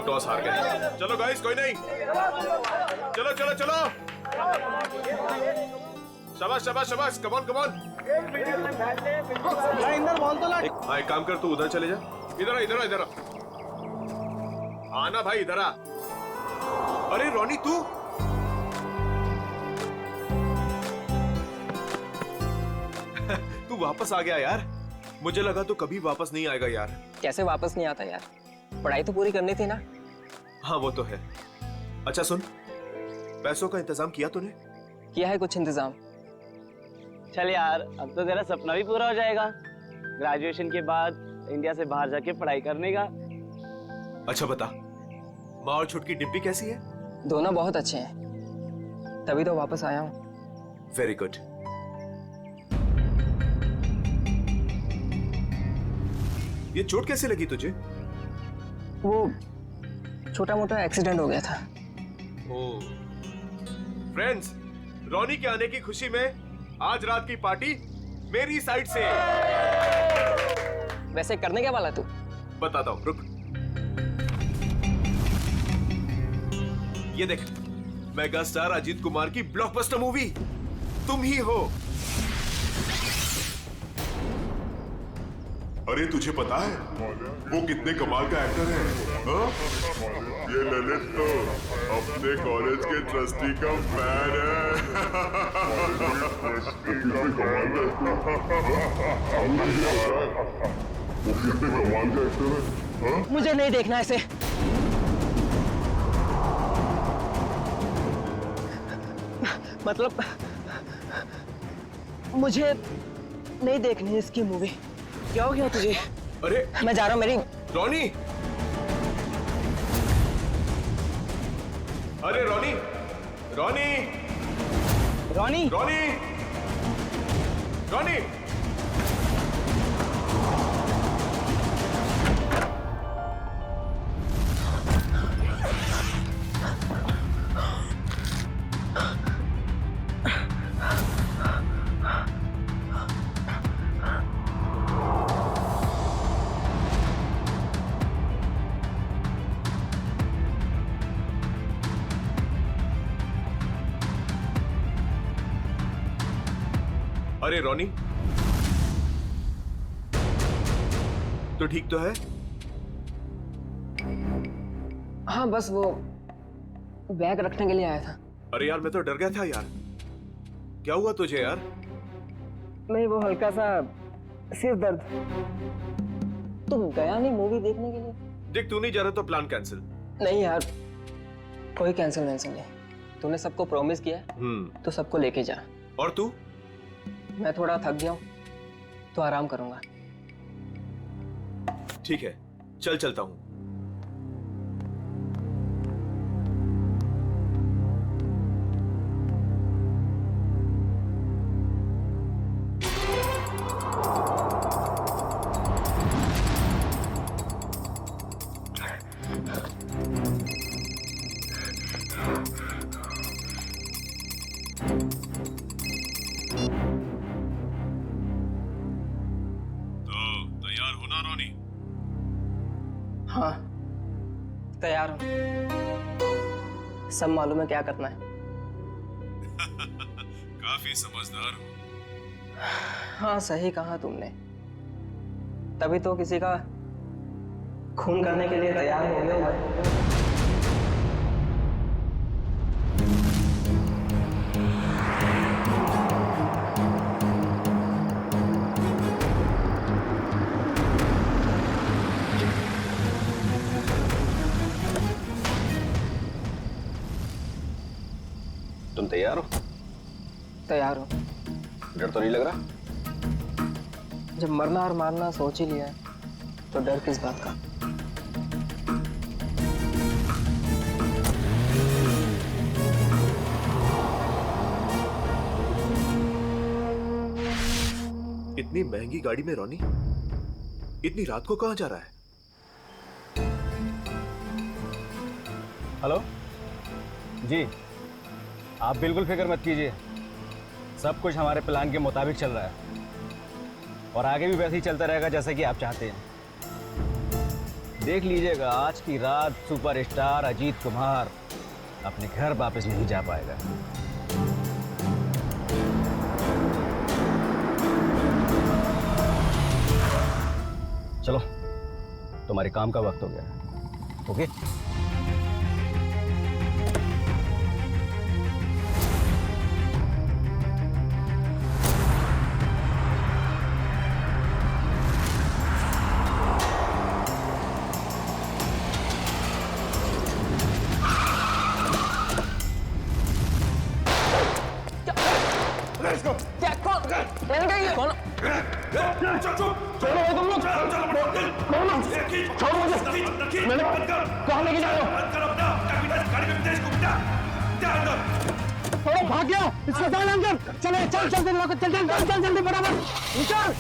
Toss हार गए। चलो गाइस, कोई नहीं, चलो चलो चलो, शाबाश शाबाश शाबाश, कम ऑन कम ऑन। हाँ, एक काम कर, तू उधर चले जा। इधर आ इधर आ इधर आ, आना भाई इधर आ। अरे रोनी तू, तू वापस आ गया यार। मुझे लगा तू कभी वापस नहीं आएगा यार। कैसे वापस नहीं आता यार, पढ़ाई तो पूरी करनी थी ना। हाँ वो तो है। अच्छा सुन, पैसों का इंतजाम किया तूने? किया है कुछ इंतजाम। चल यार, अब तो तेरा सपना भी पूरा हो जाएगा, ग्रेजुएशन के बाद इंडिया से बाहर जाके पढ़ाई करने का। अच्छा बता, माँ और छुटकी डिब्बी कैसी है? दोनों बहुत अच्छे हैं, तभी तो वापस आया हूँ। Very good. ये चोट कैसे लगी तुझे? वो छोटा मोटा एक्सीडेंट हो गया था। ओह। फ्रेंड्स, रोनी के आने की खुशी में आज रात की पार्टी मेरी साइड से। वैसे करने क्या वाला तू? बताता हूँ, रुक। ये देख, मेगा स्टार अजीत कुमार की ब्लॉकबस्टर मूवी तुम ही हो। अरे तुझे पता है वो कितने कमाल का एक्टर है? हाँ? ये ललित तो अपने कॉलेज के ट्रस्टी का फैन है। मुझे नहीं देखना ऐसे। मतलब मुझे नहीं देखनी इसकी मूवी। क्या हो गया तुझे? अरे मैं जा रहा हूँ मेरी। रोनी, अरे रोनी रोनी रोनी, रोनी रोनी। अरे रोनी, तो ठीक तो है? हाँ बस वो बैग रखने के लिए आया था। अरे यार, मैं तो डर गया था यार। क्या हुआ तुझे यार? नहीं, वो हल्का सा सिर दर्द। तुम गया नहीं मूवी देखने के लिए? देख, तू नहीं जा रहा तो प्लान कैंसिल। नहीं यार, कोई कैंसिल नहीं। तूने सबको प्रॉमिस किया है तो सबको लेके जा। और तू? मैं थोड़ा थक गया हूँ तो आराम करूंगा। ठीक है, चल चलता हूँ। हाँ तैयार हूँ, सब मालूम है क्या करना है। काफी समझदार हो। हाँ सही कहा तुमने, तभी तो किसी का खून करने के लिए तैयार हो गया हूँ। तुम तैयार हो? तैयार हो। डर तो नहीं लग रहा? जब मरना और मारना सोच ही लिया है तो डर किस बात का। इतनी महंगी गाड़ी में रोनी इतनी रात को कहां जा रहा है? हेलो जी, आप बिल्कुल फिक्र मत कीजिए, सब कुछ हमारे प्लान के मुताबिक चल रहा है और आगे भी वैसे ही चलता रहेगा जैसा कि आप चाहते हैं। देख लीजिएगा, आज की रात सुपरस्टार अजीत कुमार अपने घर वापस नहीं जा पाएगा। चलो, तुम्हारे काम का वक्त हो गया। ओके? भाग गया, इसको डाल अंदर। चले, चल चल चल चल चल चल जल्दी बराबर निकल।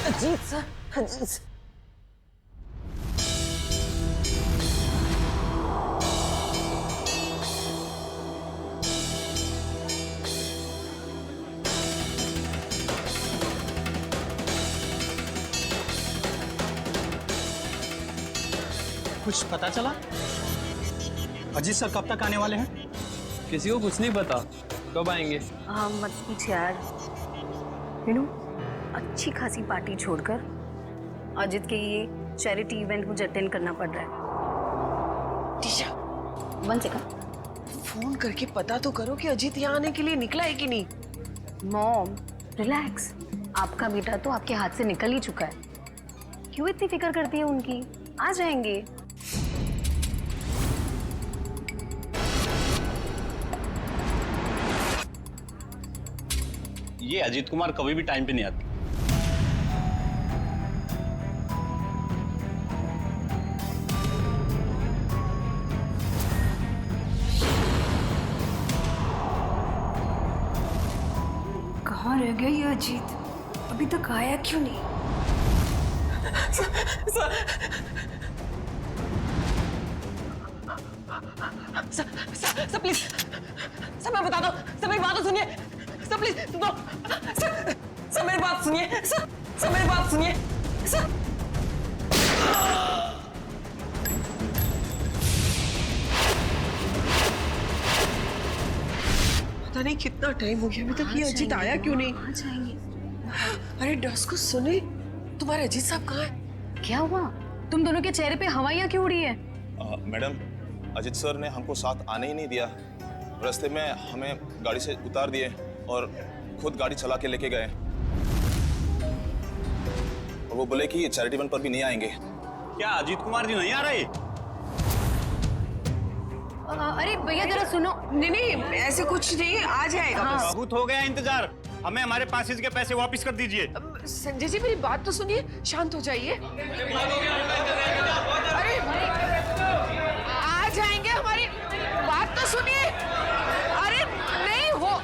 Ajit sir, Ajit sir. कुछ पता चला? अजीत सर कब तक आने वाले हैं? किसी को कुछ नहीं पता कब आएंगे। हाँ मत पूछ यार। मीनू, अच्छी खासी पार्टी छोड़कर अजित के ये चैरिटी इवेंट मुझे अटेंड करना पड़ रहा है। टीशा, 1 सेकंड। फोन करके पता तो करो कि अजीत यहाँ आने के लिए निकला है कि नहीं। मॉम रिलैक्स, आपका बेटा तो आपके हाथ से निकल ही चुका है। क्यों इतनी फिक्र करती है उनकी? आ जाएंगे। ये अजीत कुमार कभी भी टाइम पे नहीं आते। कहाँ रह गया ये अजीत? अभी तक आया क्यों नहीं? सर प्लीज, सर मैं बता दो, सर मेरी बात तो सुनिए, सर प्लीज दो, सर मेरी बात सुनिए, सर मेरी बात सुनिए, सर। पता नहीं कितना टाइम हो गया अभी तक ये अजीत आया क्यों नहीं? आ जाएंगे। अरे डॉस को सुने, तुम्हारे अजीत साहब कहाँ है? क्या हुआ? तुम दोनों के चेहरे पे हवाइयाँ क्यों उड़ी है? मैडम, अजीत सर ने हमको साथ आने ही नहीं दिया। रास्ते में हमें गाड़ी से उतार दिए और खुद गाड़ी चला के लेके गए। और वो बोले कि चैरिटी इवेंट पर भी नहीं आएंगे। क्या अजीत कुमार जी नहीं आ रहे? अरे भैया जरा सुनो। नहीं नहीं, ऐसे कुछ नहीं, आ जाएगा। हाँ। बहुत हो गया इंतजार, हमें हमारे पासेज के पैसे वापस कर दीजिए। संजय जी मेरी बात तो सुनिए, शांत हो जाइए। अरे आ जाएंगे, हमारी बात तो सुनिए। अरे नहीं हो,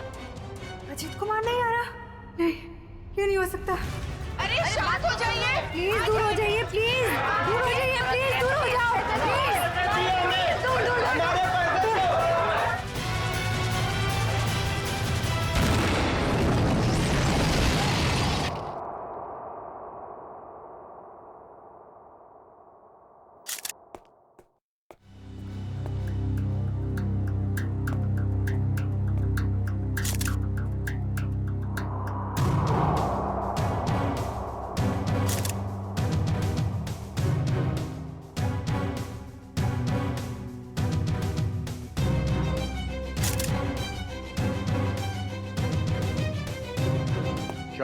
अजीत कुमार नहीं आ रहा। नहीं, ये नहीं हो सकता। अरे शांत हो जाइए, प्लीज दूर हो जाइए, प्लीज दूर हो जाइए, प्लीज दूर हो जाओ, प्लीज दूर दूर दूर।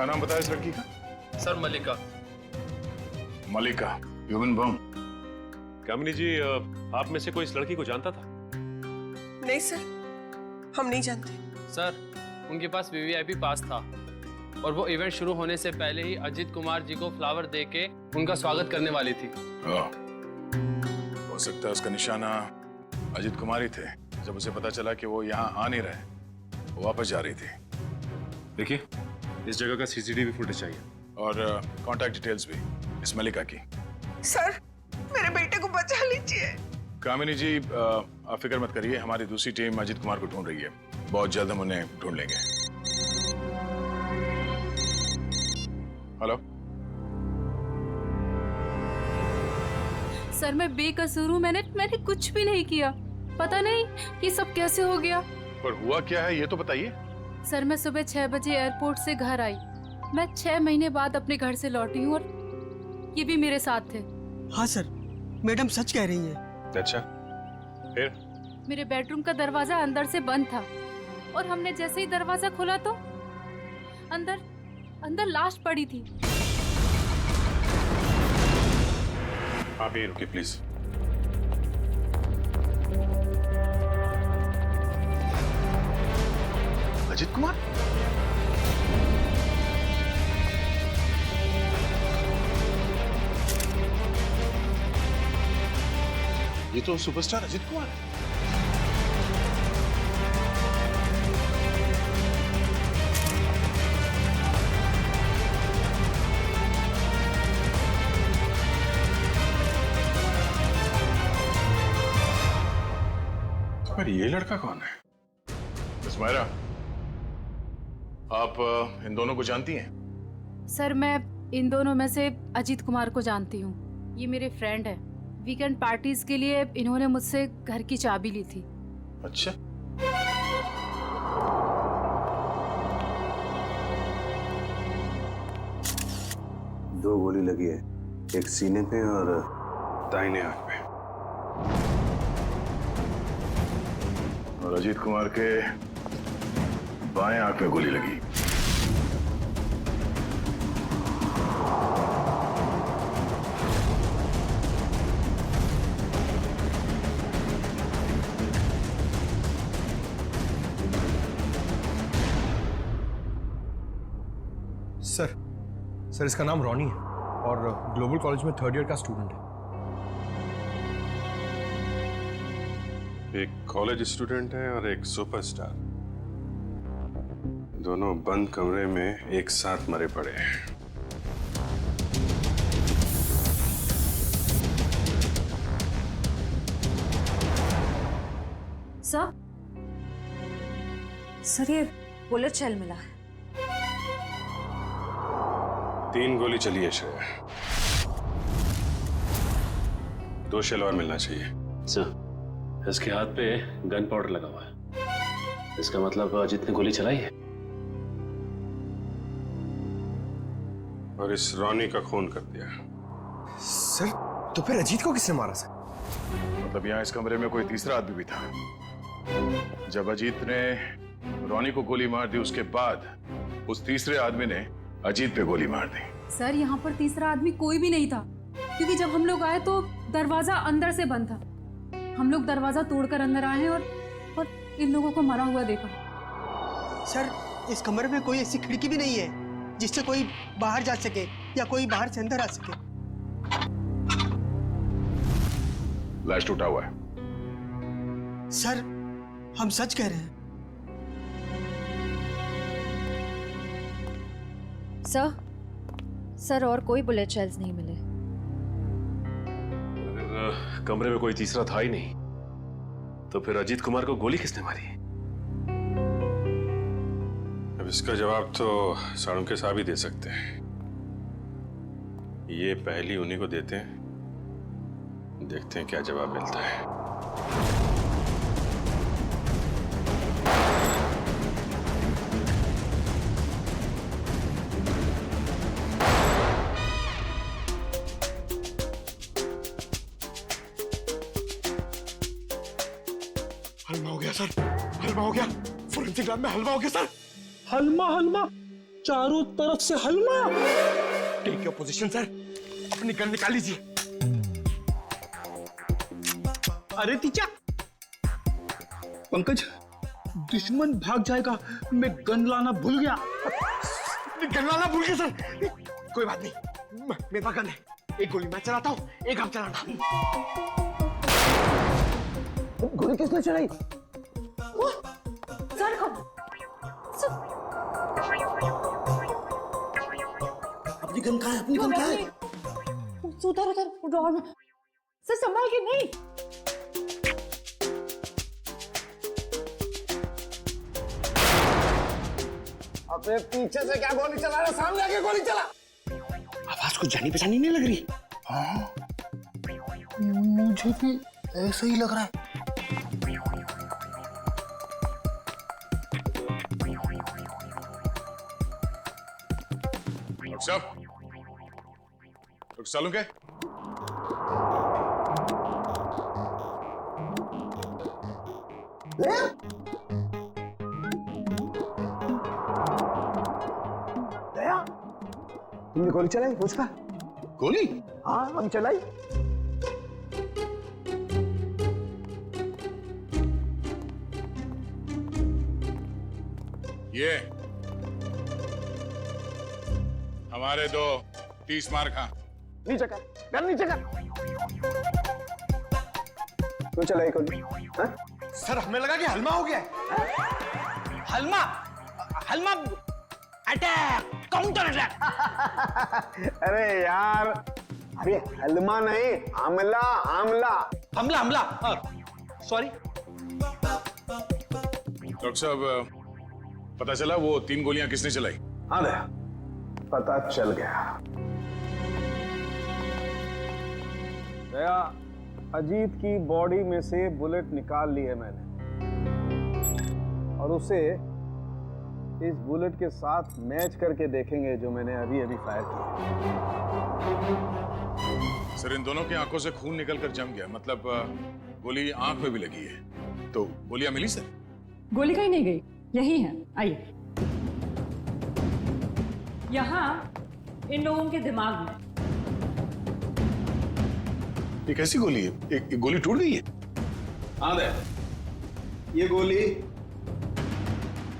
क्या नाम बताया इस लड़की का? सर मलिका। मलिका, ह्यूमन बम। कामिनी जी, आप में से कोई इस लड़की को जानता था? नहीं सर, हम नहीं जानते। सर उनके पास वीवीआईपी पास था और वो इवेंट शुरू होने से पहले ही अजीत कुमार जी को फ्लावर दे के उनका स्वागत करने वाली थी। हो सकता है उसका निशाना अजीत कुमार ही थे। जब उसे पता चला कि वो यहाँ आ नहीं रहे, वो वापस जा रही थी। देखिए, इस जगह का सीसीटीवी फुटेज चाहिए और कांटेक्ट डिटेल्स भी इस मलिका की। सर मेरे बेटे को बचा लीजिए। कामिनी जी, आप फिक्र मत करिए, हमारी दूसरी टीम अजीत कुमार को ढूंढ रही है। बहुत जल्द हम उन्हें ढूंढ लेंगे। हेलो सर मैं बेकसूर हूँ, मैंने कुछ भी नहीं किया। पता नहीं ये सब कैसे हो गया। पर हुआ क्या है ये तो बताइए। सर मैं सुबह 6 बजे एयरपोर्ट से घर आई। मैं 6 महीने बाद अपने घर से लौटी हूँ और ये भी मेरे साथ थे। हाँ सर, मैडम सच कह रही है। अच्छा, फिर? मेरे बेडरूम का दरवाजा अंदर से बंद था और हमने जैसे ही दरवाजा खोला तो अंदर लाश पड़ी थी। आप यहीं रुकिए प्लीज। अजीत कुमार? ये तो सुपरस्टार अजीत कुमार है। पर ये लड़का कौन है? मिस मायरा, आप इन दोनों को जानती हैं? सर मैं इन दोनों में से अजीत कुमार को जानती हूँ। ये मेरे फ्रेंड है। वीकेंड पार्टीज के लिए इन्होंने मुझसे घर की चाबी ली थी। अच्छा, दो गोली लगी है, एक सीने पे और दाहिने आंख पे। और अजीत कुमार के बाएं आंख में गोली लगी। सर इसका नाम रॉनी है और ग्लोबल कॉलेज में 3rd ईयर का स्टूडेंट है। एक कॉलेज स्टूडेंट है और एक सुपरस्टार, दोनों बंद कमरे में एक साथ मरे पड़े हैं। सर ये बुलेट शेल मिला है। 3 गोली चली है श्रेया, 2 शेल और मिलना चाहिए। सर इसके हाथ पे गन पाउडर लगा हुआ है, इसका मतलब अजीत ने गोली चलाई है। और इस रॉनी का खून कर दिया। सर तो फिर अजीत को किसने मारा सर? मतलब यहाँ इस कमरे में कोई तीसरा आदमी भी था। जब अजीत ने रॉनी को गोली मार दी, उसके बाद उस तीसरे आदमी ने अजीत पे गोली मार दी। सर यहाँ पर तीसरा आदमी कोई भी नहीं था, क्योंकि जब हम लोग आए तो दरवाजा अंदर से बंद था। हम लोग दरवाजा तोड़कर अंदर आए और इन लोगों को मरा हुआ देखा। सर इस कमरे में कोई ऐसी खिड़की भी नहीं है जिससे कोई बाहर जा सके या कोई बाहर से अंदर आ सके। लाश टूटा हुआ है। सर हम सच कह रहे हैं। सर और कोई बुलेट शेल्स नहीं मिले। अगर कमरे में कोई तीसरा था ही नहीं तो फिर अजीत कुमार को गोली किसने मारी? अब इसका जवाब तो साळुंखे साहब ही दे सकते हैं। ये पहली उन्हीं को देते हैं, देखते हैं क्या जवाब मिलता है। हलवा हो गया सर, हलवा हो गया। फोरेंसिक लैब में हलवा हो गया सर। हलवा हलवा चारों तरफ से हलमा। टेक योर पोजीशन सर, अपनी गन निकाल लीजिए। अरे तीचा, पंकज दुश्मन भाग जाएगा, मैं गन लाना भूल गया। गन लाना भूल गया सर। कोई बात नहीं, मेरे पास गन है। एक गोली मैं चलाता हूँ, एक आप चलाना। गोली किसने चलाई? सर अपनी गन कहाँ है? अपनी गन कहाँ है? उधर उधर ड्रॉअर में। सर संभाल के। नहीं अबे पीछे से क्या गोली चला रहा? सामने आके गोली चला। आवाज कुछ जानी पहचानी नहीं लग रही। हाँ, मुझे भी ऐसा ही लग रहा है। डॉक्टर सालू क्या? दया, तुमने गोली चलाई उसका? गोली? हाँ, हम चलाई। ये हमारे दो 30 मार खा। नीचे कर, गन नीचे कर। क्यों चलाई गोली? हाँ? सर हमें लगा कि हलमा हो गया है। हलमा, हलमा अटैक, काउंटर अटैक। अरे यार, अरे हलमा नहीं, हमला, हमला, हमला, हमला। सॉरी डॉक्टर साहब, पता चला वो 3 गोलियां किसने चलाई? हाँ दया, पता चल गया। दया, अजीत की बॉडी में से बुलेट निकाल ली है मैंने, और उसे इस बुलेट के साथ मैच करके देखेंगे जो मैंने अभी अभी फायर किया। सर, इन दोनों की आंखों से खून निकलकर जम गया, मतलब गोली आंख में भी लगी है। तो गोलियां मिली सर? गोली कहीं नहीं गई, यही है। आइए, यहाँ इन लोगों के दिमाग में। ये कैसी गोली है? एक गोली टूट गई है? हाँ दया, ये गोली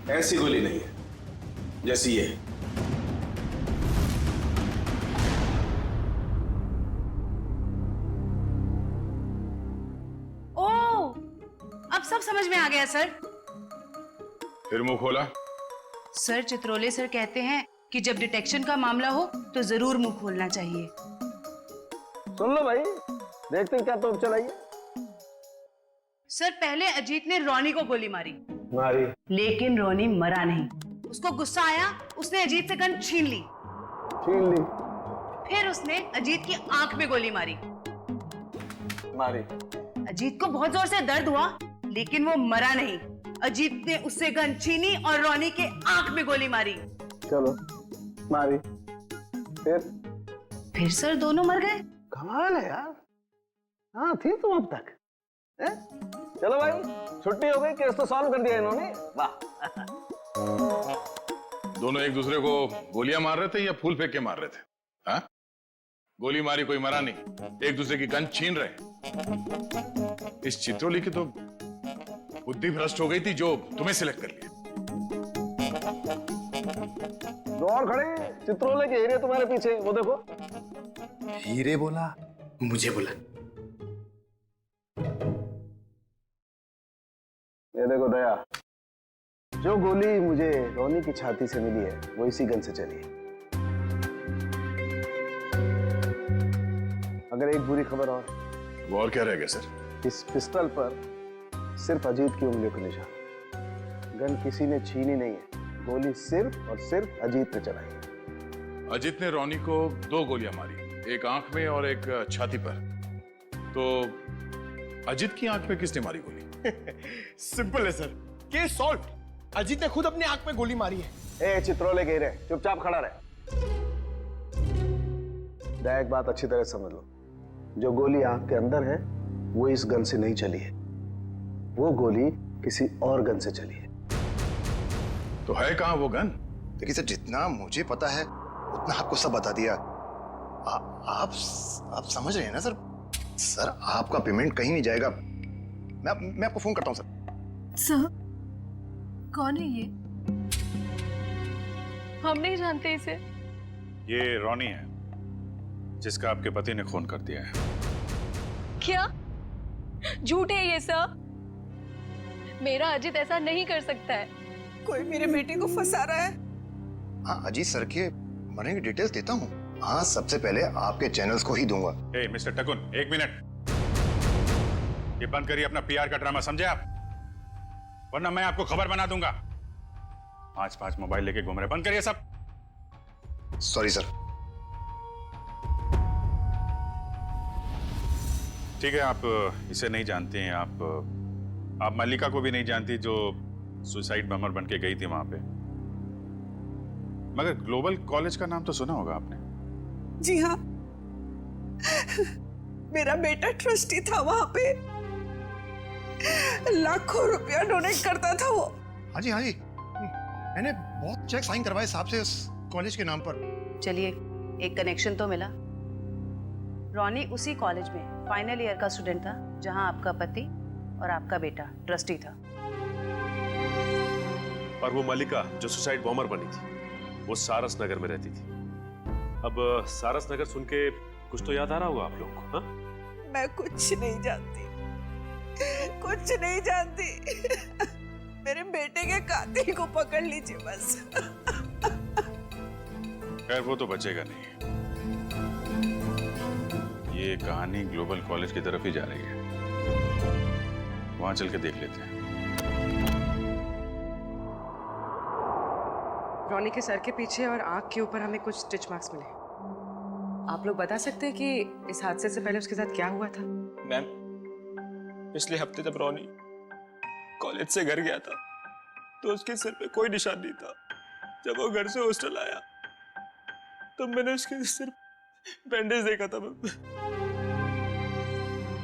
ऐसी गोली नहीं है जैसी ये। ओह, अब सब समझ में आ गया सर। फिर मुंह खोला? सर, चित्रोले सर कहते हैं कि जब डिटेक्शन का मामला हो तो जरूर मुंह खोलना चाहिए। सुन लो भाई, देखते हैं क्या तोप चलाई। सर, पहले अजीत ने रोनी को गोली मारी, लेकिन रोनी मरा नहीं। उसको गुस्सा आया, उसने अजीत से गन छीन ली। फिर उसने अजीत की आंख में गोली मारी। अजीत को बहुत जोर से दर्द हुआ, लेकिन वो मरा नहीं। अजीत ने उससे गन छीनी और रोनी के आंख में गोली मारी। चलो, मारी। फिर सर दोनों मर गए। कमाल है यार। हाँ, थी तुम अब तक। चलो भाई, छुट्टी हो गई, केस तो सॉल्व कर दिया इन्होंने। वाह। दोनों एक दूसरे को गोलियां मार रहे थे या फूल फेंक के मार रहे थे? हाँ? गोली मारी, कोई मरा नहीं, एक दूसरे की गन छीन रहे। इस चित्रोली की तो बुद्धि भ्रष्ट हो गई थी जो तुम्हें सिलेक्ट कर लिया। दो और खड़े, चित्रोले के हीरे तुम्हारे पीछे, वो देखो। हीरे बोला, मुझे बोला। ये देखो दया, जो गोली मुझे रोनी की छाती से मिली है वो इसी गन से चली है। अगर एक बुरी खबर वो और क्या रह गया सर? इस पिस्टल पर सिर्फ अजीत की उंगलियों का निशान। गन किसी ने छीनी नहीं है, गोली सिर्फ और सिर्फ अजीत ने चलाई है। अजीत ने रोनी को 2 गोलियां मारी, एक आंख में और एक छाती पर। तो अजीत की आंख में किसने मारी गोली? सिंपल है सर, केस सॉल्व। अजीत ने खुद अपनी आंख में गोली मारी है। ए चित्रोले के हीरे, चुपचाप खड़ा रहे। दया, एक बात अच्छी तरह समझ लो, जो गोली आंख के अंदर है वो इस गन से नहीं चली है, वो गोली किसी और गन से चली है। तो है कहां वो गन? देखिए सर, जितना मुझे पता है उतना आपको सब बता दिया। आप समझ रहे हैं ना सर? सर आपका पेमेंट कहीं नहीं जाएगा। मैं आपको फोन करता हूँ सर। सर, कौन है ये? हम नहीं जानते इसे। ये रॉनी है, जिसका आपके पति ने खून कर दिया है। क्या झूठ है ये सर? मेरा अजित ऐसा नहीं कर सकता है। कोई मेरे बेटे को फंसा रहा है। हाँ, अजीत सर के मरने की डिटेल्स देता हूँ। हाँ, सबसे पहले आपके चैनल्स को ही दूंगा। ए मिस्टर टकुन, 1 मिनट। ये बंद करिए अपना पीआर का ड्रामा, समझे आप? वरना मैं आपको खबर बना दूंगा। 5 मोबाइल लेके घूम रहे, बंद करिए सब। Sorry sir. ठीक है, आप इसे नहीं जानते हैं। आप मल्लिका को भी नहीं जानती, जो सुसाइड बमर बन के गई थी वहां पे। मगर ग्लोबल कॉलेज का नाम तो सुना होगा आपने। जी हाँ, मेरा बेटा ट्रस्टी था वहां पे। लाखों रुपया डोनेट करता था वो। हाँ जी, मैंने बहुत चेक साइन करवाए साहब से उस कॉलेज के नाम पर। चलिए, एक कनेक्शन तो मिला। रॉनी उसी कॉलेज में फाइनल ईयर का स्टूडेंट था जहां आपका पति और आपका बेटा ट्रस्टी था। और वो मल्लिका जो सुसाइड बॉम्बर बनी थी, वो सारस नगर में रहती थी। अब सारस नगर सुन के कुछ तो याद आ रहा होगा आप लोगों को? हाँ? मैं कुछ नहीं जानती, कुछ नहीं जानती। मेरे बेटे के कातिल को पकड़ लीजिए बस। खैर, वो तो बचेगा नहीं। ये कहानी ग्लोबल कॉलेज की तरफ ही जा रही है। वहां चल के देख लेते हैं। रॉनी के सर के पीछे और आंख के ऊपर हमें कुछ स्टिच मार्क्स मिले। आप लोग बता सकते हैं कि इस हादसे से पहले उसके साथ क्या हुआ था? मैम, पिछले हफ्ते जब रॉनी कॉलेज से घर गया था तो उसके सिर पे कोई निशान नहीं था। जब वो घर से हॉस्टल आया तब मैंने उसके सिर बैंडेज देखा था।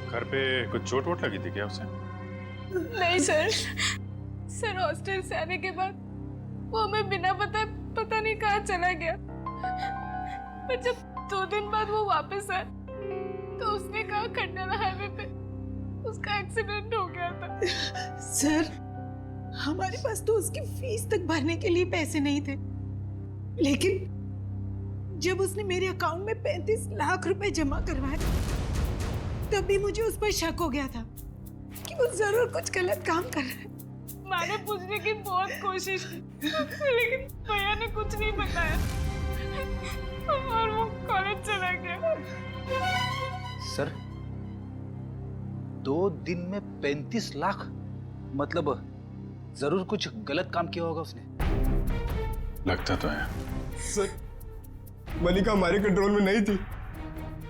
घर पे कुछ चोट वोट लगी थी क्या उसे? नहीं सर, हॉस्टल से आने के बाद वो हमें बिना पता नहीं कहाँ चला गया। पर जब 2 दिन बाद वो वापस आया तो उसने कहा खंडाला हाईवे पे उसका एक्सीडेंट हो गया था। सर, हमारे पास तो उसकी फीस तक भरने के लिए पैसे नहीं थे, लेकिन जब उसने मेरे अकाउंट में 35 लाख रुपए जमा करवाए तब भी मुझे उस पर शक हो गया था कि वो जरूर कुछ गलत काम कर रहा है। मैंने पूछने की बहुत कोशिश की, लेकिन भैया ने कुछ नहीं बताया और वो कॉलेज चला गया। सर, 2 दिन में 35 लाख? मतलब जरूर कुछ गलत काम किया होगा उसने। लगता तो है। सर, मल्लिका हमारे कंट्रोल में नहीं थी।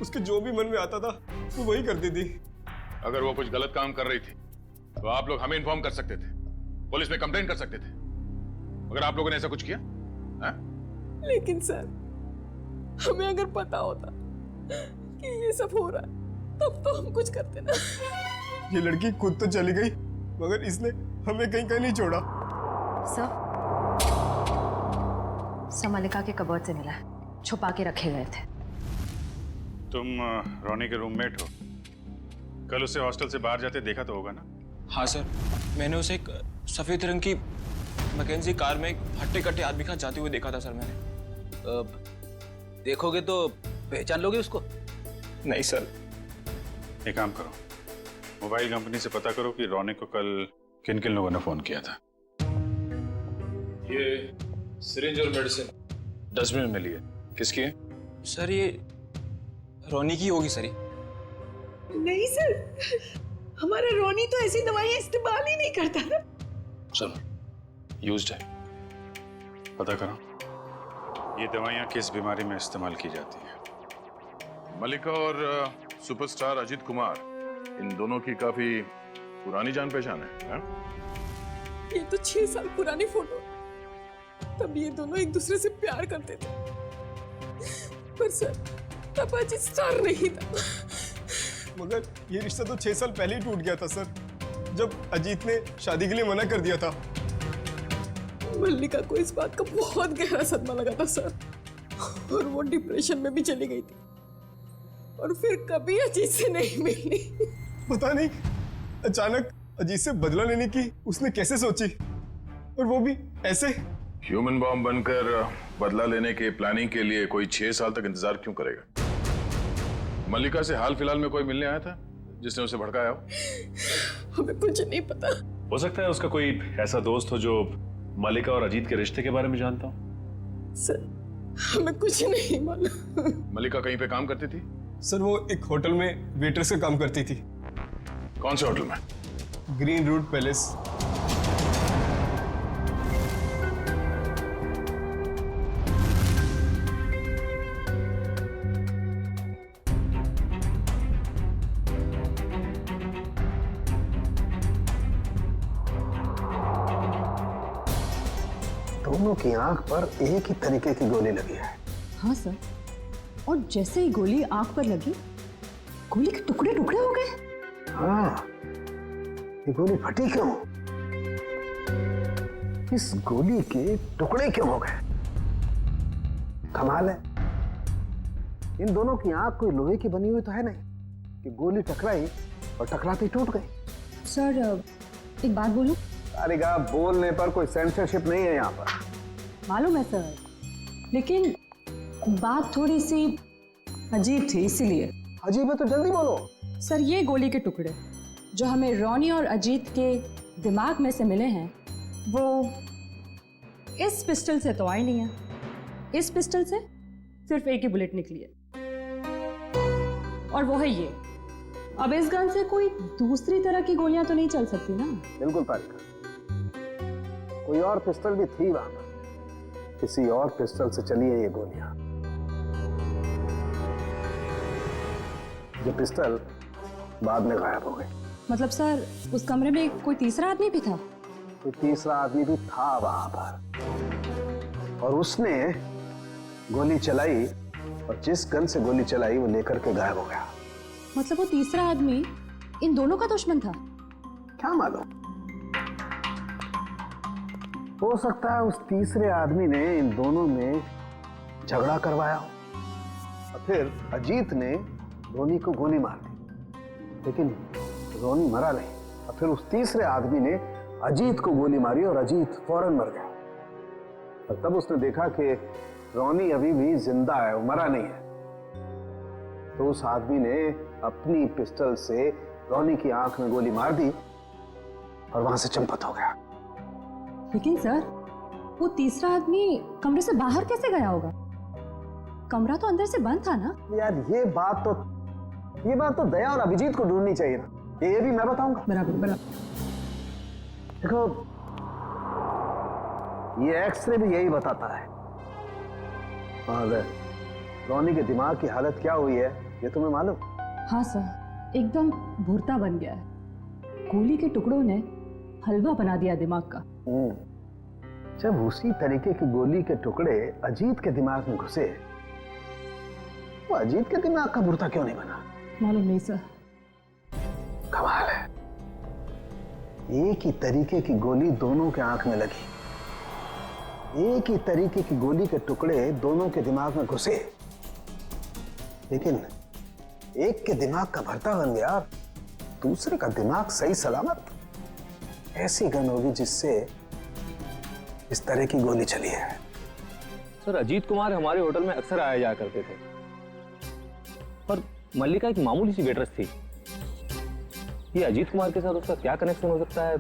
उसके जो भी मन में आता था वो वही करती थी। अगर वो कुछ गलत काम कर रही थी तो आप लोग हमें इन्फॉर्म कर सकते थे, पुलिस में कंप्लेंट कर सकते थे। अगर आप लोगों ने ऐसा कुछ किया? लेकिन सर, हमें अगर पता होता कि ये सब हो रहा है तब तो हम कुछ करते ना। ये लड़की खुद तो चली गई मगर इसने हमें कहीं नहीं छोड़ा। सर, मल्लिका के कबर्ड से मिला है, छुपा के रखे गए थे। तुम रॉनी के रूममेट हो, कल उसे हॉस्टल से बाहर जाते देखा तो होगा ना? हाँ सर, मैंने उसे एक सफेद रंग की मैकेंजी कार में एक हट्टे कट्टे आदमी के साथ जाते हुए देखा था सर मैंने। देखोगे तो पहचान लोगे उसको? नहीं सर। एक काम करो, मोबाइल कंपनी से पता करो कि रॉनी को कल किन किन लोगों ने फोन किया था। ये सिरिंज और मेडिसिन डस्टबिन में मिली है, किसकी है? सर, ये रॉनी की होगी सर। नहीं सर, हमारा रॉनी तो ऐसी दवाइयां इस्तेमाल ही नहीं करता था। चलो, यूज्ड है, पता करो ये दवाइयां किस बीमारी में इस्तेमाल की जाती है। मल्लिका और सुपरस्टार अजित कुमार, इन दोनों की काफी पुरानी जान पहचान है? ये तो 6 साल पुरानी फोटो। तब ये दोनों एक दूसरे से प्यार करते थे, पर सर तब अजित स्टार नहीं था। मगर ये रिश्ता तो 6 साल पहले ही टूट गया था सर, जब अजीत ने शादी के लिए मना कर दिया था। मल्लिका को इस बात का बहुत गहरा सदमा लगा था सर, और वो डिप्रेशन में भी चली गई थी और फिर कभी अजीत से नहीं मिली। पता नहीं अचानक अजीत से बदला लेने की उसने कैसे सोची, और वो भी ऐसे। ह्यूमन बॉम्ब बनकर बदला लेने के प्लानिंग के लिए कोई 6 साल तक इंतजार क्यों करेगा? मल्लिका से हाल फिलहाल में कोई मिलने आया था जिसने उसे भड़काया हो? हमें कुछ नहीं पता। हो सकता है उसका कोई ऐसा दोस्त हो जो मल्लिका और अजीत के रिश्ते के बारे में जानता हो। सर हमें कुछ नहीं मालूम। मल्लिका कहीं पे काम करती थी? सर वो एक होटल में वेट्रेस का काम करती थी। कौन से होटल में? Green Route Palace. दोनों की आंख पर एक ही तरीके की गोली लगी है। हाँ सर, और जैसे ही गोली आंख पर लगी, गोली के टुकड़े टुकड़े हो गए। हाँ, ये गोली फटी क्यों? इस गोली के टुकड़े क्यों हो गए? कमाल है, इन दोनों की आंख कोई लोहे की बनी हुई तो है नहीं कि गोली टकराई और टकराते ही टूट गई। सर एक बात बोलूं? सारिका, बोलने पर कोई सेंसरशिप नहीं है यहाँ पर। मालूम है सर, लेकिन बात थोड़ी सी अजीब थी, इसीलिए। अजीब है तो जल्दी बोलो। सर ये गोली के टुकड़े जो हमें रॉनी और अजीत के दिमाग में से मिले हैं, वो इस पिस्टल से तो आए नहीं है। इस पिस्टल से सिर्फ एक ही बुलेट निकली है, और वो है ये। अब इस गन से कोई दूसरी तरह की गोलियां तो नहीं चल सकती ना? बिल्कुल तारिका, कोई और पिस्टल भी थी वहां पर, किसी और पिस्टल से चली है ये गोलियां। ये पिस्टल बाद में गायब हो गई। मतलब सर उस कमरे में कोई तीसरा आदमी भी था? कोई तीसरा आदमी भी था वहां पर, और उसने गोली चलाई, और जिस गन से गोली चलाई वो लेकर के गायब हो गया। मतलब वो तीसरा आदमी इन दोनों का दुश्मन था? क्या मालूम, हो सकता है उस तीसरे आदमी ने इन दोनों में झगड़ा करवाया हो, और फिर अजीत ने रोनी को गोली मार दी, लेकिन रोनी मरा नहीं, और फिर उस तीसरे आदमी ने अजीत को गोली मारी और अजीत फौरन मर गया। और तब उसने देखा कि रोनी अभी भी जिंदा है, वो मरा नहीं है, तो उस आदमी ने अपनी पिस्टल से रोनी की आंख में गोली मार दी और वहां से चंपत हो गया। लेकिन सर वो तीसरा आदमी कमरे से बाहर कैसे गया होगा? कमरा तो अंदर से बंद था ना? यार ये बात तो दया और अभिजीत को ढूंढनी चाहिए ना, ये भी मैं बताऊंगा। बराबर बराबर। देखो ये एक्सरे भी यही बताता है, और रोनी के दिमाग की हालत क्या हुई है ये तुम्हें मालूम? हाँ सर, एकदम भुरता बन गया है। गोली के टुकड़ों ने हलवा बना दिया दिमाग का। जब उसी तरीके की गोली के टुकड़े अजीत के दिमाग में घुसे, तो अजीत के दिमाग का भुरता क्यों नहीं बना? मालूम नहीं सर। कमाल है, एक ही तरीके की गोली दोनों के आंख में लगी, एक ही तरीके की गोली के टुकड़े दोनों के दिमाग में घुसे, लेकिन एक के दिमाग का भरता बन गया, दूसरे का दिमाग सही सलामत। ऐसी गन होगी जिससे इस तरह की गोली चली है। सर अजीत कुमार हमारे होटल में अक्सर आया जाया करते थे, पर मल्लिका एक मामूली सी वेट्रेस थी। ये अजीत कुमार के साथ उसका क्या कनेक्शन हो सकता है,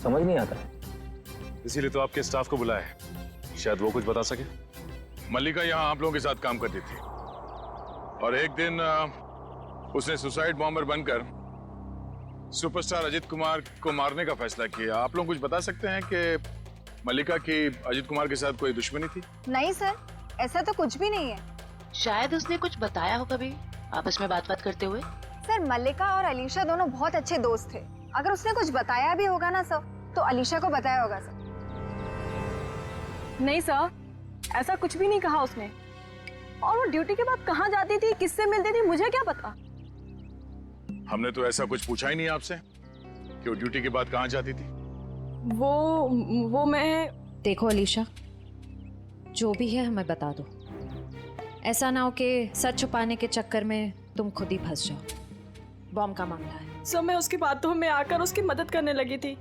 समझ नहीं आता है। इसीलिए तो आपके स्टाफ को बुलाया है, शायद वो कुछ बता सके। मल्लिका यहाँ आप लोगों के साथ काम करती थी, और एक दिन उसने सुसाइड बॉम्बर बनकर सुपरस्टार अजीत कुमार को मारने का फैसला किया। आप लोग कुछ बता सकते हैं कि मल्लिका की अजीत कुमार के साथ कोई दुश्मनी थी? नहीं सर, ऐसा तो कुछ भी नहीं है। शायद उसने कुछ बताया हो कभी आपस में बात करते हुए। सर मल्लिका और अलीशा दोनों बहुत अच्छे दोस्त थे। अगर उसने कुछ बताया भी होगा ना सर, तो अलीशा को बताया होगा सर। नहीं सर, ऐसा कुछ भी नहीं कहा उसने। और वो ड्यूटी के बाद कहाँ जाती थी, किससे मिलती थी, मुझे क्या पता। हमने तो ऐसा कुछ पूछा ही नहीं आपसे कि वो ड्यूटी के बाद कहाँ जाती थी। वो मैं देखो अलीशा, जो भी है हमें बता दो। ऐसा ना हो कि सच छुपाने के चक्कर में तुम खुद ही फंस जाओ। बॉम्ब का मामला है। सर मैं उसकी बातों में आकर उसकी मदद करने लगी थी।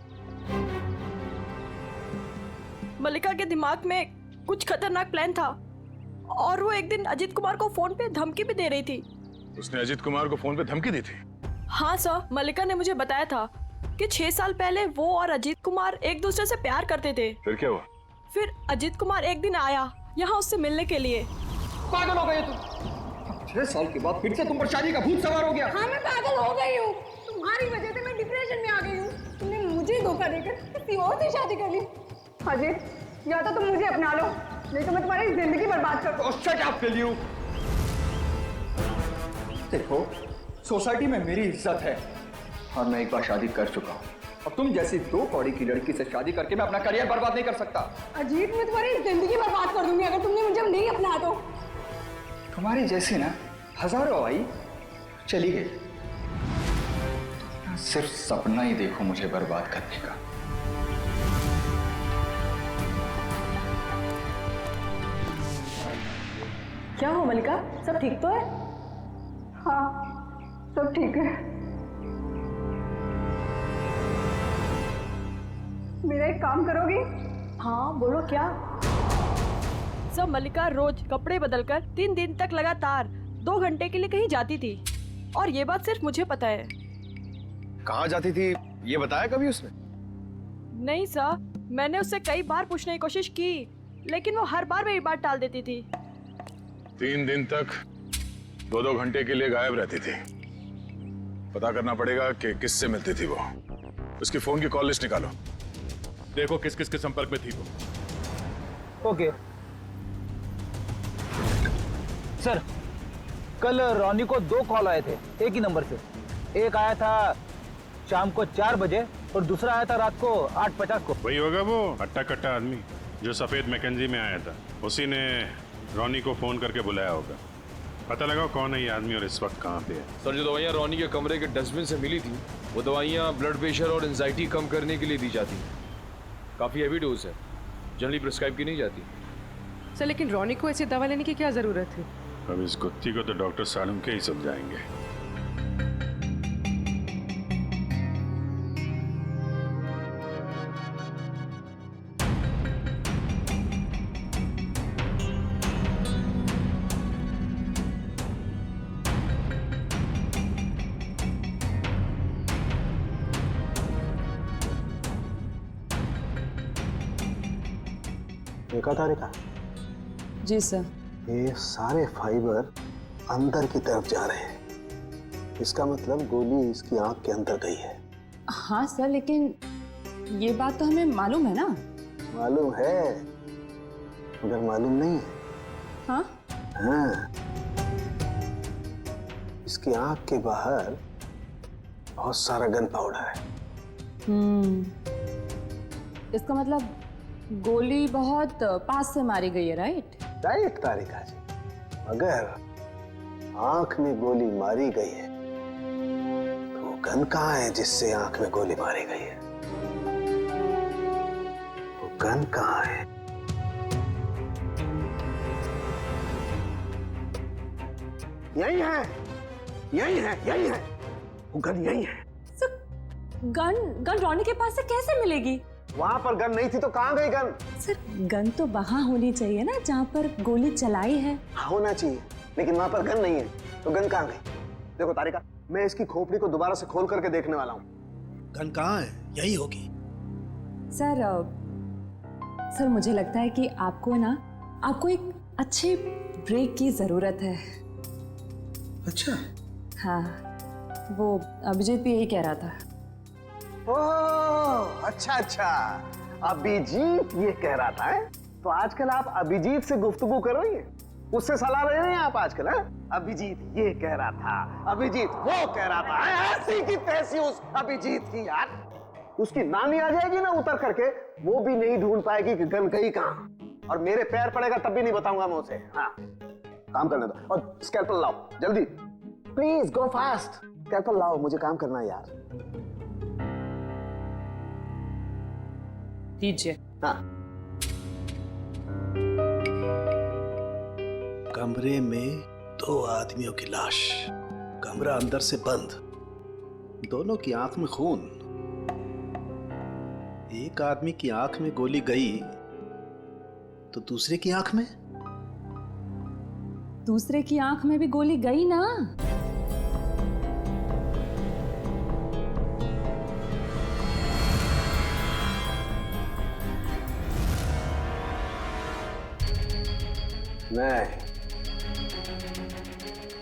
मल्लिका के दिमाग में कुछ खतरनाक प्लान था और वो एक दिन अजीत कुमार को फोन पे धमकी भी दे रही थी। उसने अजीत कुमार को फोन पे धमकी दी थी? हाँ सर, मल्लिका ने मुझे बताया था कि 6 साल पहले वो और अजीत कुमार एक दूसरे से प्यार करते थे। फिर क्या हुआ? फिर अजीत कुमार एक दिन आया यहाँ उससे मिलने के लिए। पागल हो गए तुम? 6 साल के बाद फिर से तुम पर शादी का भूत सवार हो गया। हाँ मैं पागल हो गई हूँ, तुम्हारी वजह से मैं डिप्रेशन में आ गई हूँ। तुमने मुझे धोखा देकर किसी और से शादी कर ली। अजीत, या तो तुम मुझे अपना लो, नहीं तो मैं तुम्हारी जिंदगी बर्बाद कर दूँ। Shut up will you. देखो, सोसाइटी में मेरी इज्जत है और मैं एक बार शादी कर चुका हूँ। अब तुम जैसी 2 कौड़ी की लड़की से शादी करके मैं अपना करियर बर्बाद नहीं कर सकता। अजीत, मैं तुम्हारी जिंदगी बर्बाद कर दूंगी अगर तुमने मुझे नहीं अपना तो। तुम्हारी जैसी ना हजारों आई, चली गई। सिर्फ सपना ही देखो मुझे बर्बाद करने का। क्या हो मल्लिका, सब ठीक तो है? हाँ सब ठीक है। मेरा एक काम करोगी? हाँ बोलो क्या? सब मल्लिका रोज कपड़े बदलकर 3 दिन तक लगातार 2 घंटे के लिए कहीं जाती थी और ये बात सिर्फ मुझे पता है। कहाँ जाती थी ये बताया कभी उसने? नहीं सर, मैंने उससे कई बार पूछने की कोशिश की लेकिन वो हर बार मेरी बात टाल देती थी। 3 दिन तक 2-2 घंटे के लिए गायब रहती थी। पता करना पड़ेगा कि किससे मिलती थी वो। उसकी फोन की कॉल लिस्ट निकालो, देखो किस किस के संपर्क में थी वो। ओके सर, कल रॉनी को 2 कॉल आए थे एक ही नंबर से। एक आया था शाम को 4 बजे और दूसरा आया था रात को 8:50 को। वही होगा वो हट्टा कट्टा आदमी जो सफेद मैकेंजी में आया था। उसी ने रॉनी को फोन करके बुलाया होगा। पता लगाओ कौन है ये आदमी और इस वक्त कहाँ पे है। सर, जो दवाइयाँ रॉनी के कमरे के डस्टबिन से मिली थी वो दवाइयाँ ब्लड प्रेशर और एंजाइटी कम करने के लिए दी जाती हैं। काफ़ी हैवी डोज है, जनरली प्रिस्क्राइब की नहीं जाती। सर लेकिन रॉनी को ऐसी दवा लेने की क्या जरूरत थी? अब इस गुत्थी को तो डॉक्टर सालम के ही समझाएंगे। देखा तारिका? जी सर। ये सारे फाइबर अंदर की तरफ जा रहे हैं। इसका मतलब गोली इसकी आंख के अंदर गई है। हाँ सर, लेकिन ये बात तो हमें मालूम है ना। मालूम है मगर मालूम नहीं है। हाँ? हाँ, इसकी आंख के बाहर बहुत सारा गन पाउडर है। इसका मतलब गोली बहुत पास से मारी गई है, राइट? राइट तारिका जी, अगर आंख में गोली मारी गई है तो गन कहाँ है जिससे आंख में गोली मारी गई है? वो गन कहाँ है? यही है, यही है, यही है, वो गन यही है। गन रॉनी के पास से कैसे मिलेगी? वहां पर गन नहीं थी तो कहाँ गई गन? सर गन तो वहां होनी चाहिए ना जहाँ पर गोली चलाई है। होना चाहिए, लेकिन वहां पर गन नहीं है तो गन कहाँ गई? देखो तारिका, मैं इसकी खोपड़ी को दोबारा से खोल करके देखने वाला हूँ। गन कहाँ है? यही होगी। सर मुझे लगता है कि आपको एक अच्छे ब्रेक की जरूरत है। अच्छा? हाँ, वो अभिजीत भी यही कह रहा था। ओह अच्छा अच्छा, अभिजीत ये कह रहा था है? तो आजकल आप अभिजीत से गुफ्तगू कर रही हैं, उससे सलाह ले रहे हैं आप आजकल? है अभिजीत ये कह रहा था, अभिजीत वो कह रहा था, ऐसी की तैसी उस अभिजीत की यार। उसकी नानी आ जाएगी ना उतर करके, वो भी नहीं ढूंढ पाएगी कि गन गई कहाँ, और मेरे पैर पड़ेगा तब भी नहीं बताऊंगा मैं उसे। हाँ काम करने दो, और स्कैल्पल लाओ जल्दी, प्लीज गो फास्ट। स्कैल्पल लाओ, मुझे काम करना है यार। दीजिए। हाँ कमरे में 2 आदमियों की लाश, कमरा अंदर से बंद, दोनों की आंख में खून। एक आदमी की आंख में गोली गई तो दूसरे की आंख में? दूसरे की आंख में भी गोली गई ना। नहीं,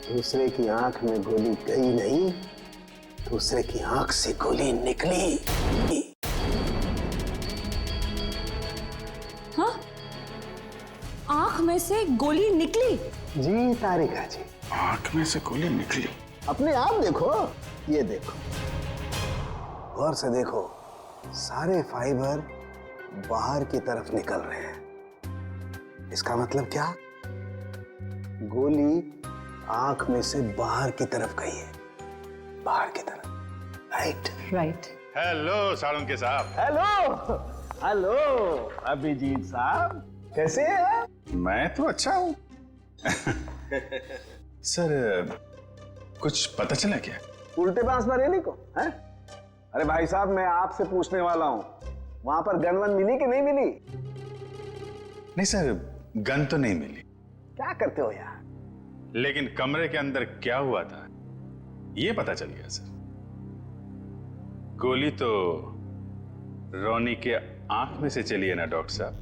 दूसरे की आंख में गोली गई नहीं, दूसरे की आंख से गोली निकली। हाँ? आंख में से गोली निकली? जी तारिका जी, आंख में से गोली निकली। अपने आप देखो, ये देखो, गौर से देखो, सारे फाइबर बाहर की तरफ निकल रहे हैं। इसका मतलब क्या? गोली आंख में से बाहर की तरफ गई है, बाहर की तरफ। Right right. हेलो साळुंके के साहब। हेलो हेलो अभिजीत साहब, कैसे हैं? मैं तो अच्छा हूँ। सर, कुछ पता चला क्या? उल्टे बांस बरेली को है? अरे भाई साहब, मैं आपसे पूछने वाला हूँ, वहां पर गन वन मिली कि नहीं मिली? नहीं सर, गन तो नहीं मिली। क्या करते हो यार? लेकिन कमरे के अंदर क्या हुआ था ये पता चल गया सर। गोली तो रोनी के आंख में से चली है ना डॉक्टर साहब?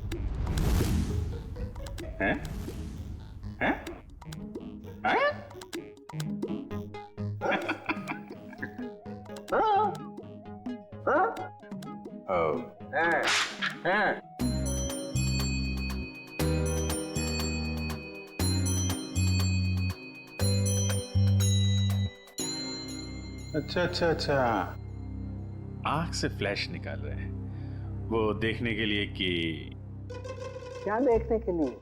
हैं? हैं? हैं? अच्छा अच्छा अच्छा, आंख से फ्लैश निकाल रहे हैं, वो देखने के लिए कि क्या देखने के लिए?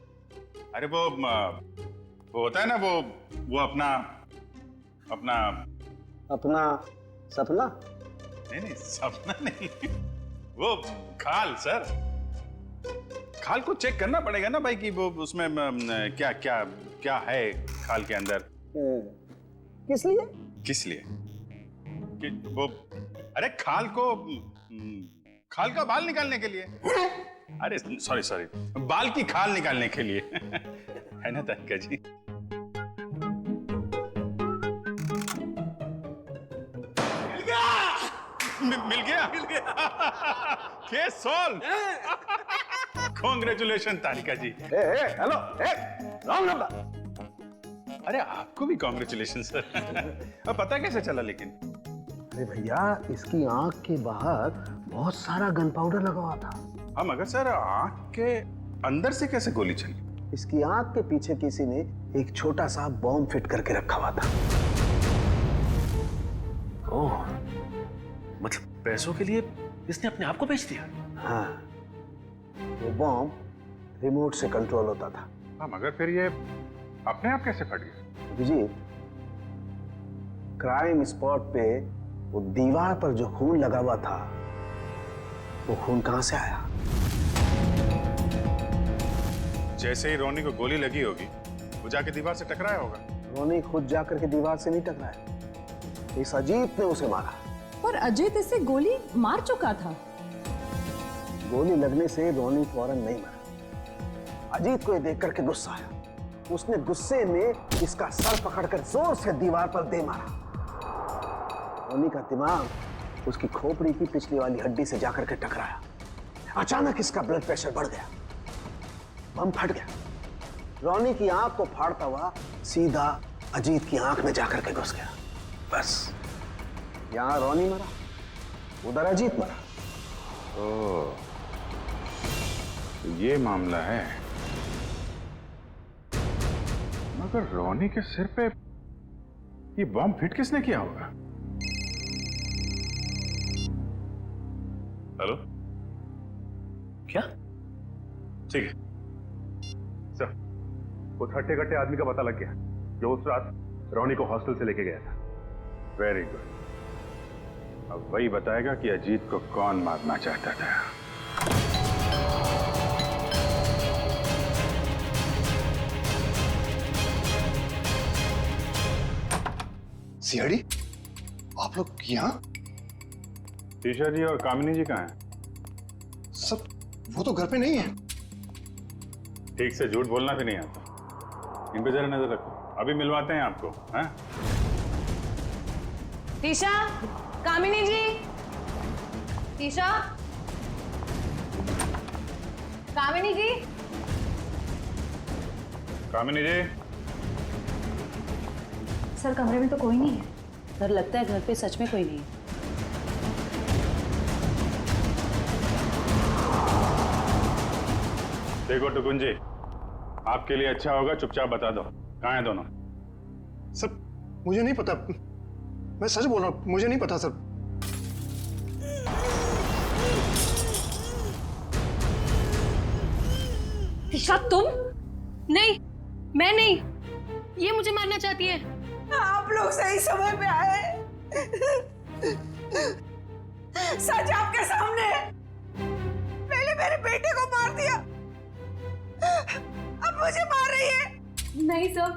अरे वो होता है ना, वो अपना सपना? नहीं सपना नहीं, वो खाल सर, खाल को चेक करना पड़ेगा ना भाई कि वो उसमें क्या क्या क्या है खाल के अंदर। किस लिए? किस लिए? कि वो, अरे खाल का बाल निकालने के लिए। अरे सॉरी, बाल की खाल निकालने के लिए। है ना तारिका जी? मिल गया case solve. Congratulation Tarika ji. Hello, wrong number. अरे आपको भी कांग्रेचुलेशन सर। पता कैसे चला लेकिन? अरे भैया, इसकी आंख के बाहर बहुत सारा गन पाउडर लगा हुआ था। हाँ मगर सर, आंख के अंदर से कैसे गोली चली? इसकी आंख के पीछे किसी ने एक छोटा सा बॉम्ब फिट करके रखा हुआ था। ओह, मतलब पैसों के लिए इसने अपने आप को बेच दिया? हाँ, वो बॉम्ब रिमोट से कंट्रोल होता था। हाँ मगर फिर ये अपने आप कैसे फट गया? अभिजीत, क्राइम स्पॉट पे वो दीवार पर जो खून लगा हुआ था, वो खून कहां से आया? जैसे ही रोनी को गोली लगी होगी, वो जाके दीवार से टकराया होगा। रोनी खुद जाकर के दीवार से नहीं टकराया, इस अजीत ने उसे मारा। पर अजीत इसे गोली मार चुका था। गोली लगने से रोनी फौरन नहीं मरा। अजीत को ये देख करके गुस्सा आया, उसने गुस्से में इसका सर पकड़कर जोर से दीवार पर दे मारा। रोनी का दिमाग उसकी खोपड़ी की पिछली वाली हड्डी से जाकर के टकराया। अचानक इसका ब्लड प्रेशर बढ़ गया, बम फट गया। रोनी की आंख को फाड़ता हुआ सीधा अजीत की आंख में जाकर के घुस गया। बस, यहां रोनी मरा, उधर अजीत मरा। ओह, तो ये मामला है। मगर रोनी के सिर पे ये बॉम्ब फिट किसने किया होगा? हेलो, क्या? ठीक है सर, उस हट्टे कट्टे आदमी का पता लग गया जो उस रात रोनी को हॉस्टल से लेके गया था। वेरी गुड, अब वही बताएगा कि अजीत को कौन मारना चाहता था। सीआईडी? आप लोग यहाँ? टीशा जी और कामिनी जी कहाँ हैं? सब वो तो घर पे नहीं है। ठीक से झूठ बोलना भी नहीं आता। इन पे जरा नजर रखो, अभी मिलवाते हैं आपको। हैं? टीशा, कामिनी जी, टीशा, कामिनी जी, कामिनी जी। सर कमरे में तो कोई नहीं है। सर लगता है घर पे सच में कोई नहीं है। देखो टुकुन जी, आपके लिए अच्छा होगा चुपचाप बता दो कहाँ हैं दोनों। सर मुझे नहीं पता, मैं सच बोल रहा हूँ, मुझे नहीं पता सर। टीशा तुम? नहीं, मैं नहीं। ये मुझे मारना चाहती है। आप लोग सही समय पे आए। सच आपके सामने है। पहले मेरे बेटे को मार दिया, अब मुझे मार रही है। नहीं सर,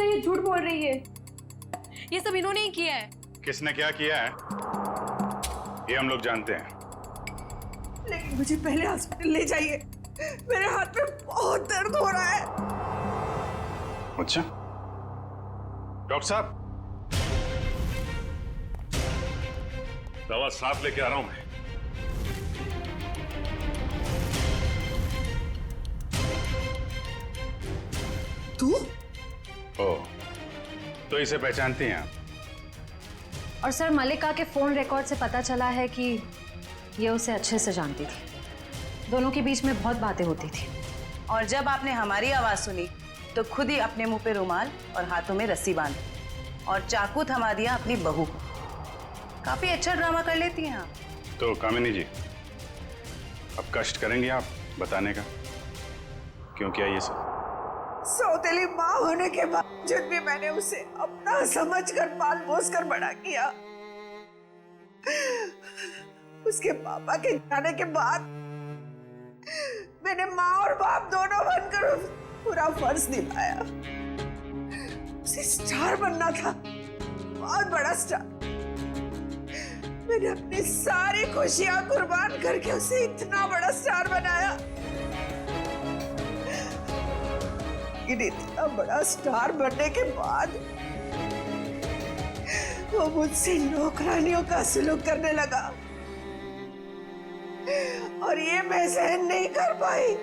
ये झूठ बोल रही है। ये सब इन्होंने ही किया है। किसने क्या किया है ये हम लोग जानते हैं। लेकिन मुझे पहले हॉस्पिटल ले जाइए, मेरे हाथ में बहुत दर्द हो रहा है। अच्छा डॉक्टर साहब, दवा साफ लेके आ रहा हूं मैं। तू? ओ, तो इसे पहचानती हैं आप? और सर मल्लिका के फोन रिकॉर्ड से पता चला है कि ये उसे अच्छे से जानती थी। दोनों के बीच में बहुत बातें होती थी। और जब आपने हमारी आवाज सुनी तो खुद ही अपने मुंह पे रुमाल और हाथों में रस्सी बांध और चाकू थमा दिया अपनी बहू को। काफी अच्छा ड्रामा कर लेती हैं आप। तो कामिनी जी, अब कष्ट करेंगे आप बताने का क्यों किया ये सब? सौतेली माँ होने के बावजूद भी मैंने उसे अपना समझकर पाल पोस कर बड़ा किया। उसके पापा के जाने के बाद मैंने माँ और बाप दोनों बनकर पूरा फर्ज निभाया। उसे स्टार बनना था, बहुत बड़ा स्टार। मैंने अपनी सारी खुशियां कुर्बान करके उसे इतना बड़ा स्टार बनाया। इतना बड़ा स्टार बनने के बाद वो मुझसे नौकरानियों का सलूक करने लगा और ये मैं सहन नहीं कर पाई,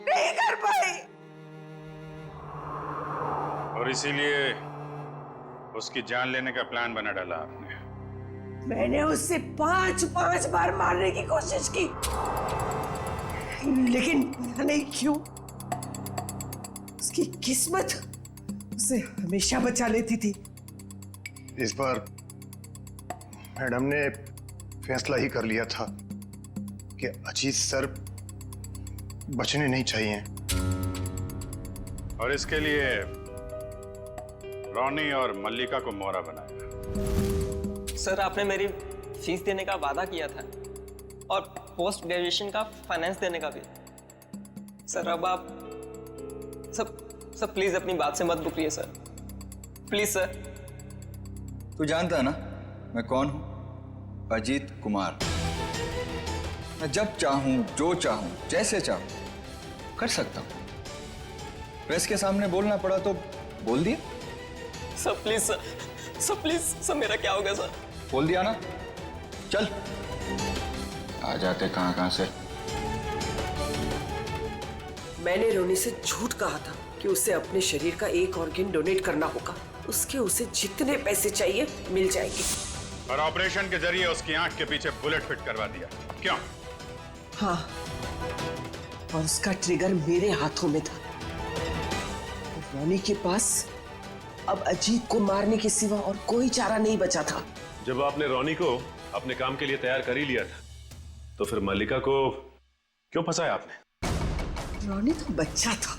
नहीं कर पाई। और इसीलिए उसकी जान लेने का प्लान बना डाला आपने? मैंने उससे 5 बार मारने की कोशिश की, लेकिन नहीं क्यों, उसकी किस्मत उसे हमेशा बचा लेती थी। इस बार मैडम ने फैसला ही कर लिया था कि अजीत सर बचने नहीं चाहिए। और इसके लिए रोनी और मल्लिका को मोहरा बनाया। सर आपने मेरी फीस देने का वादा किया था और पोस्ट ग्रेजुएशन का फाइनेंस देने का भी। सर अब आप सब प्लीज अपनी बात से मत रुकिए सर, प्लीज सर। तू जानता है ना मैं कौन हूं? अजीत कुमार। मैं जब चाहूं, जो चाहूं, जैसे चाहूं कर सकता हूं। प्रेस के सामने बोलना पड़ा तो बोल दिया। Sir please sir, sir please sir, मेरा क्या होगा सर? बोल दिया ना, चल। आ जाते कहां से। मैंने रोनी से झूठ कहा था कि उसे अपने शरीर का एक ऑर्गन डोनेट करना होगा। उसके उसे जितने पैसे चाहिए मिल जाएंगे। और ऑपरेशन के जरिए उसकी आंख के पीछे बुलेट फिट करवा दिया। क्यों? हाँ, और उसका ट्रिगर मेरे हाथों में था। रोनी के पास अब अजीत को मारने के सिवा और कोई चारा नहीं बचा था। जब आपने रोनी को अपने काम के लिए तैयार कर ही लिया था तो फिर मल्लिका को क्यों फंसाया आपने? रोनी तो बच्चा था,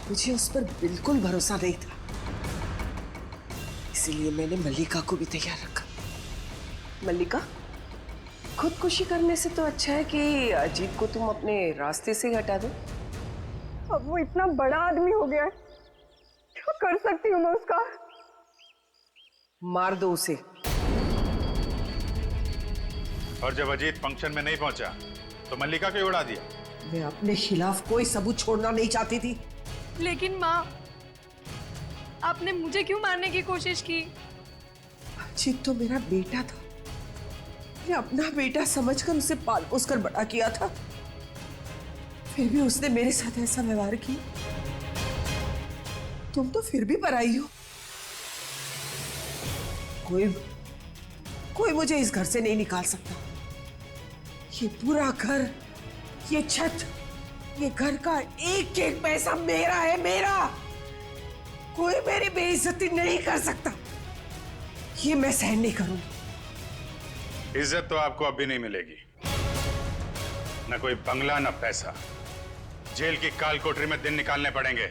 मुझे उस पर बिल्कुल भरोसा नहीं था, इसीलिए मैंने मल्लिका को भी तैयार रखा। मल्लिका, खुदकुशी करने से तो अच्छा है कि अजीत को तुम अपने रास्ते से हटा दो। अब वो इतना बड़ा आदमी हो गया है, क्या कर सकती हूँ मैं उसका? मार दो उसे। और जब अजीत फंक्शन में नहीं पहुंचा तो मल्लिका को उड़ा दिया। मैं अपने खिलाफ कोई सबूत छोड़ना नहीं चाहती थी। लेकिन माँ, आपने मुझे क्यों मारने की कोशिश की? अजीत तो मेरा बेटा था, मैं अपना बेटा समझकर उसे पाल पोस कर बड़ा किया था, फिर भी उसने मेरे साथ ऐसा व्यवहार किया। तुम तो फिर भी पराई हो। कोई मुझे इस घर से नहीं निकाल सकता। ये पूरा घर, ये छत, ये घर का एक एक पैसा मेरा है, मेरा। कोई मेरी बेइज्जती नहीं कर सकता। ये मैं सहन नहीं करूंगी। इज्जत तो आपको अब भी नहीं मिलेगी। न कोई बंगला, न पैसा। जेल की काल कोठरी में दिन निकालने पड़ेंगे।